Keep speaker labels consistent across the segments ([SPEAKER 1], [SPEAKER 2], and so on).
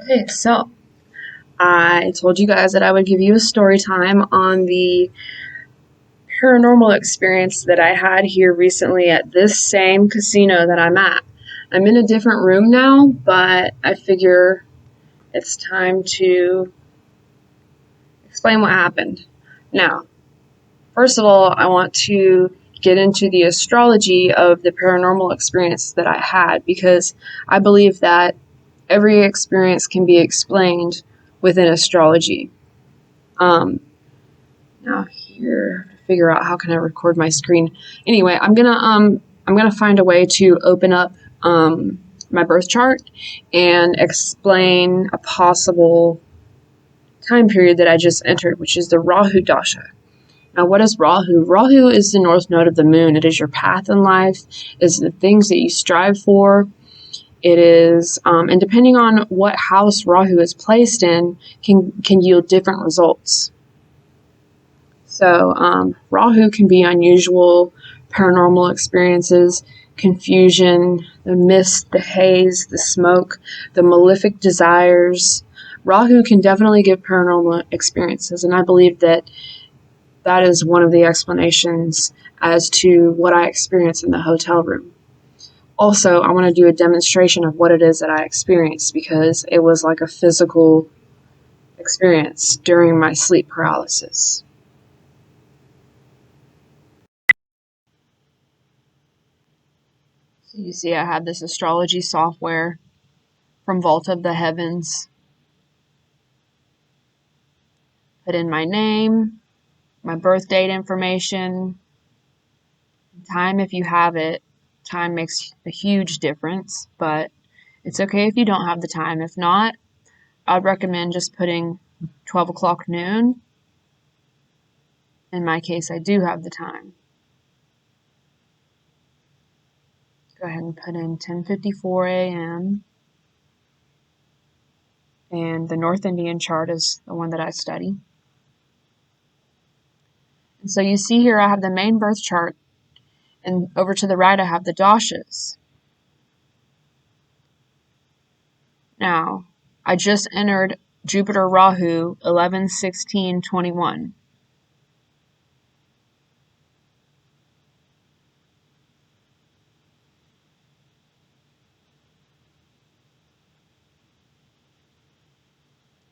[SPEAKER 1] Okay, so I told you guys that I would give you a story time on the paranormal experience that I had here recently at this same casino that I'm at. I'm in a different room now, but I figure it's time to explain what happened. Now, first of all, I want to get into the astrology of the paranormal experience that I had because I believe that every experience can be explained within astrology. Now here, to figure out how can I record my screen. Anyway, I'm gonna find a way to open up my birth chart and explain a possible time period that I just entered, which is the Rahu Dasha. Now, what is Rahu? Rahu is the north node of the moon. It is your path in life. It is the things that you strive for. It is, and depending on what house Rahu is placed in, can yield different results. So, Rahu can be unusual, paranormal experiences, confusion, the mist, the haze, the smoke, the malefic desires. Rahu can definitely give paranormal experiences, and I believe that is one of the explanations as to what I experienced in the hotel room. Also, I want to do a demonstration of what it is that I experienced because it was like a physical experience during my sleep paralysis. So you see I have this astrology software from Vault of the Heavens. Put in my name, my birth date information, time if you have it. Time makes a huge difference, but it's okay if you don't have the time. If not, I'd recommend just putting 12 o'clock noon. In my case, I do have the time. Go ahead and put in 10:54 a.m. And the North Indian chart is the one that I study. And so you see here I have the main birth chart, and over to the right I have the dashas. Now, I just entered Jupiter Rahu 11/16/21.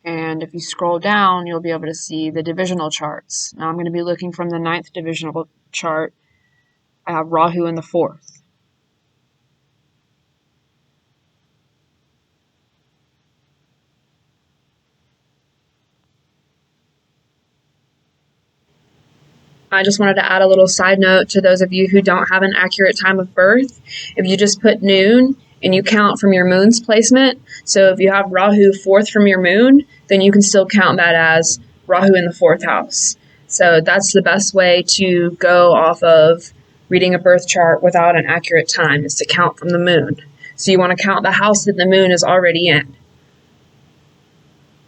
[SPEAKER 1] And if you scroll down, you'll be able to see the divisional charts. Now I'm going to be looking from the 9th divisional chart. I have Rahu in the 4th. I just wanted to add a little side note to those of you who don't have an accurate time of birth. If you just put noon and you count from your moon's placement, so if you have Rahu 4th from your moon, then you can still count that as Rahu in the 4th house. So that's the best way to go off of reading a birth chart without an accurate time, is to count from the moon. So you want to count the house that the moon is already in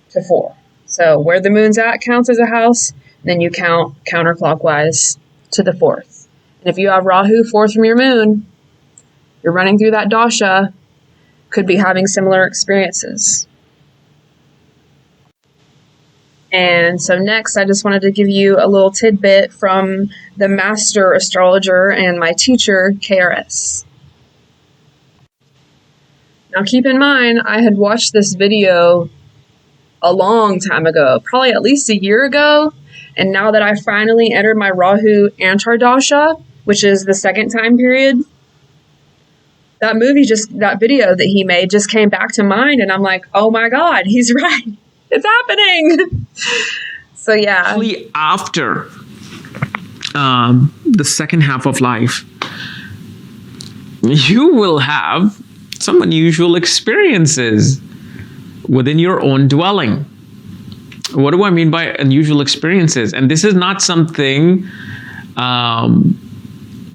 [SPEAKER 1] to 4. So where the moon's at counts as a house. Then you count counterclockwise to the 4th. And if you have Rahu 4th from your moon, you're running through that dasha, could be having similar experiences. And so next, I just wanted to give you a little tidbit from the master astrologer and my teacher, KRS. Now keep in mind, I had watched this video a long time ago, probably at least a year ago. And now that I finally entered my Rahu Antardasha, which is the second time period, that video that he made just came back to mind. And I'm like, oh my God, he's right. It's happening. So yeah.
[SPEAKER 2] Actually, after the second half of life, you will have some unusual experiences within your own dwelling. What do I mean by unusual experiences? And this is not something, well,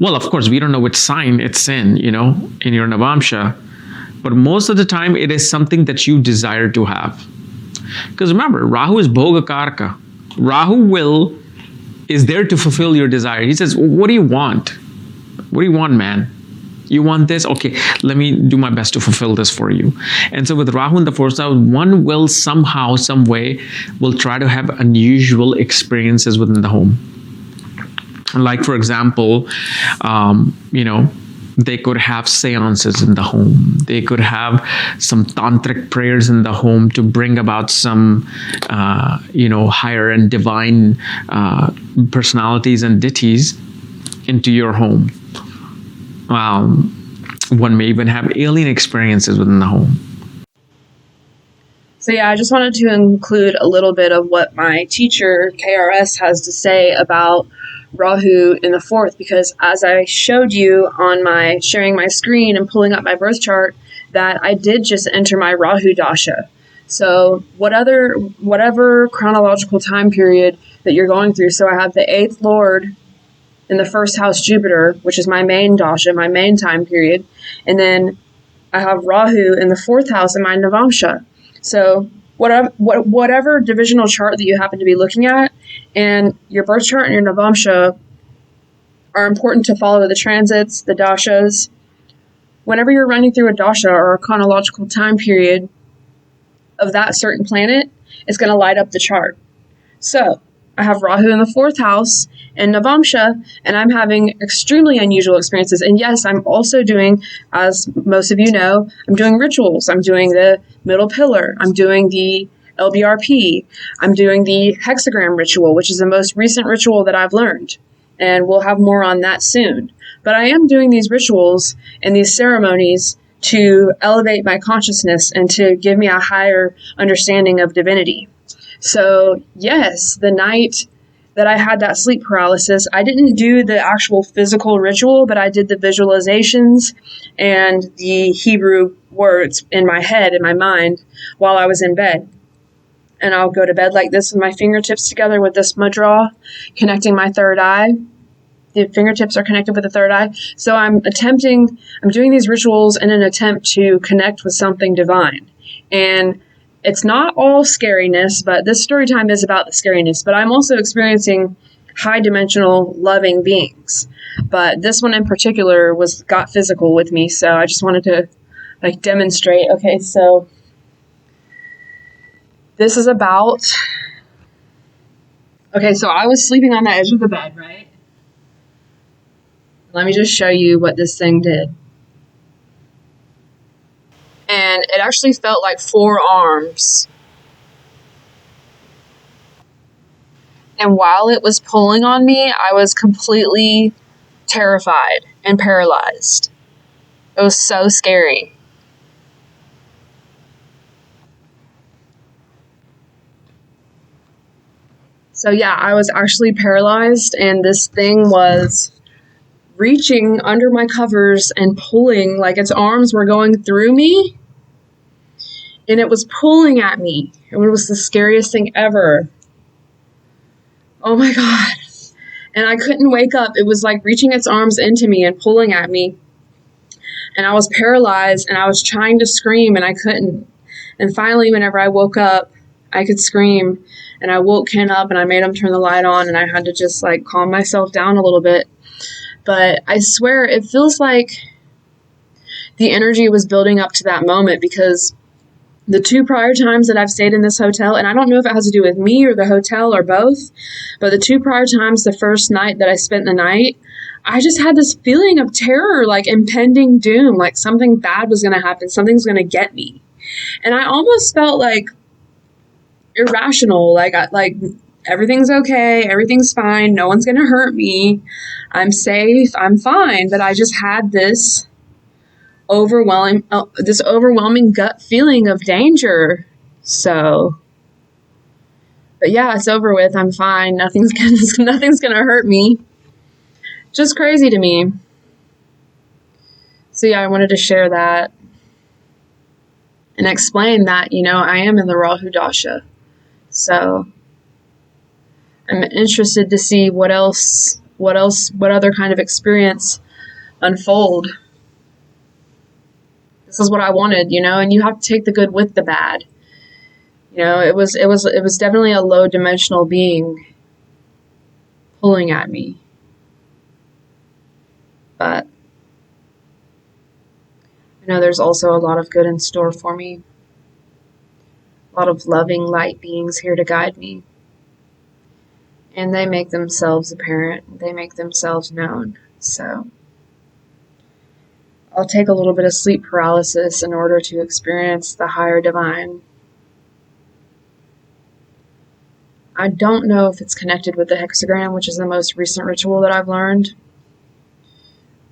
[SPEAKER 2] of course, we don't know which sign it's in your Navamsha. But most of the time, it is something that you desire to have. Because remember, Rahu is Bhoga Karka. Rahu is there to fulfill your desire. He says, what do you want? What do you want, man? You want this? Okay, let me do my best to fulfill this for you. And so with Rahu in the fourth house, one will somehow, some way, will try to have unusual experiences within the home. Like, for example, they could have seances in the home. They could have some tantric prayers in the home to bring about some, higher and divine personalities and deities into your home. One may even have alien experiences within the home.
[SPEAKER 1] So yeah, I just wanted to include a little bit of what my teacher, KRS, has to say about Rahu in the fourth, because as I showed you on my sharing my screen and pulling up my birth chart, that I did just enter my Rahu dasha. So whatever chronological time period that you're going through, so I have the 8th Lord in the first house, Jupiter, which is my main dasha, my main time period, and then I have Rahu in the 4th house in my Navamsha. So whatever divisional chart that you happen to be looking at, and your birth chart and your Navamsha are important to follow the transits, the dashas. Whenever you're running through a dasha or a chronological time period of that certain planet, it's going to light up the chart. So I have Rahu in the 4th house and Navamsha, and I'm having extremely unusual experiences. And yes, I'm also doing, as most of you know, I'm doing rituals. I'm doing the middle pillar. I'm doing the LBRP. I'm doing the hexagram ritual, which is the most recent ritual that I've learned. And we'll have more on that soon. But I am doing these rituals and these ceremonies to elevate my consciousness and to give me a higher understanding of divinity. So yes, the night that I had that sleep paralysis, I didn't do the actual physical ritual, but I did the visualizations and the Hebrew words in my head, in my mind, while I was in bed. And I'll go to bed like this with my fingertips together with this mudra, connecting my third eye. The fingertips are connected with the third eye. So I'm doing these rituals in an attempt to connect with something divine. And it's not all scariness, but this story time is about the scariness. But I'm also experiencing high dimensional loving beings. But this one in particular got physical with me. So I just wanted to demonstrate. Okay, so this is about, okay, so I was sleeping on the edge of the bed, right? Let me just show you what this thing did. And it actually felt like 4 arms. And while it was pulling on me, I was completely terrified and paralyzed. It was so scary. So yeah, I was actually paralyzed, and this thing was reaching under my covers and pulling, like its arms were going through me, and it was pulling at me. And it was the scariest thing ever. Oh my God. And I couldn't wake up. It was like reaching its arms into me and pulling at me. And I was paralyzed, and I was trying to scream, and I couldn't. And finally, whenever I woke up, I could scream. And I woke Ken up, and I made him turn the light on, and I had to just calm myself down a little bit. But I swear, it feels like the energy was building up to that moment, because the 2 prior times that I've stayed in this hotel, and I don't know if it has to do with me or the hotel or both, but the 2 prior times, the first night that I spent the night, I just had this feeling of terror, like impending doom, like something bad was going to happen, something's going to get me. And I almost felt irrational, like everything's okay, everything's fine, no one's going to hurt me, I'm safe, I'm fine. But I just had this overwhelming gut feeling of danger. So, but yeah, it's over with. I'm fine. Nothing's gonna hurt me. Just crazy to me. So yeah, I wanted to share that and explain that, I am in the Rahu Dasha. So I'm interested to see what other kind of experience unfold. This is what I wanted, and you have to take the good with the bad. It was definitely a low dimensional being pulling at me. But I know there's also a lot of good in store for me, a lot of loving light beings here to guide me. And they make themselves apparent, they make themselves known. So I'll take a little bit of sleep paralysis in order to experience the higher divine. I don't know if it's connected with the hexagram, which is the most recent ritual that I've learned.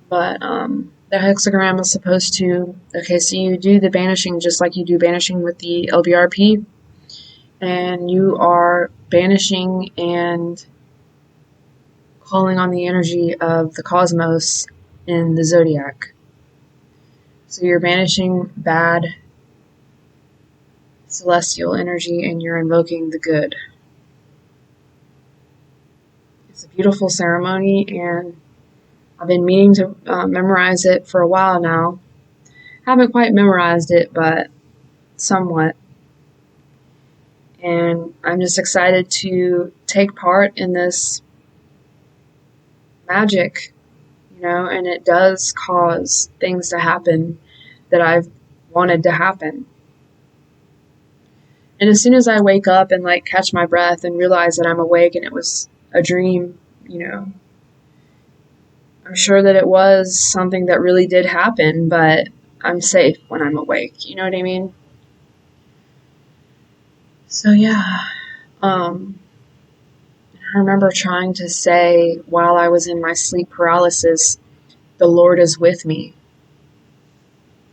[SPEAKER 1] But the hexagram is supposed to, okay, so you do the banishing just like you do banishing with the LBRP. And you are banishing and calling on the energy of the cosmos in the zodiac. So you're banishing bad celestial energy and you're invoking the good. It's a beautiful ceremony, and I've been meaning to memorize it for a while now. Haven't quite memorized it, but somewhat. And I'm just excited to take part in this magic, and it does cause things to happen that I've wanted to happen. And as soon as I wake up and catch my breath and realize that I'm awake and it was a dream, I'm sure that it was something that really did happen, but I'm safe when I'm awake. You know what I mean? So yeah, I remember trying to say while I was in my sleep paralysis, the Lord is with me.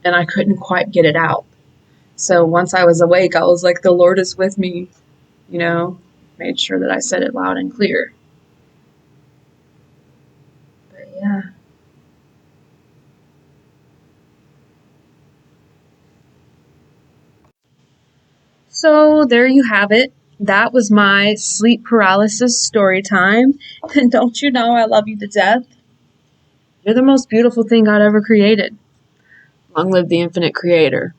[SPEAKER 1] And I couldn't quite get it out. So once I was awake, I was like, the Lord is with me, made sure that I said it loud and clear. But yeah. So there you have it. That was my sleep paralysis story time. And don't you know I love you to death? You're the most beautiful thing God ever created. Long live the infinite creator.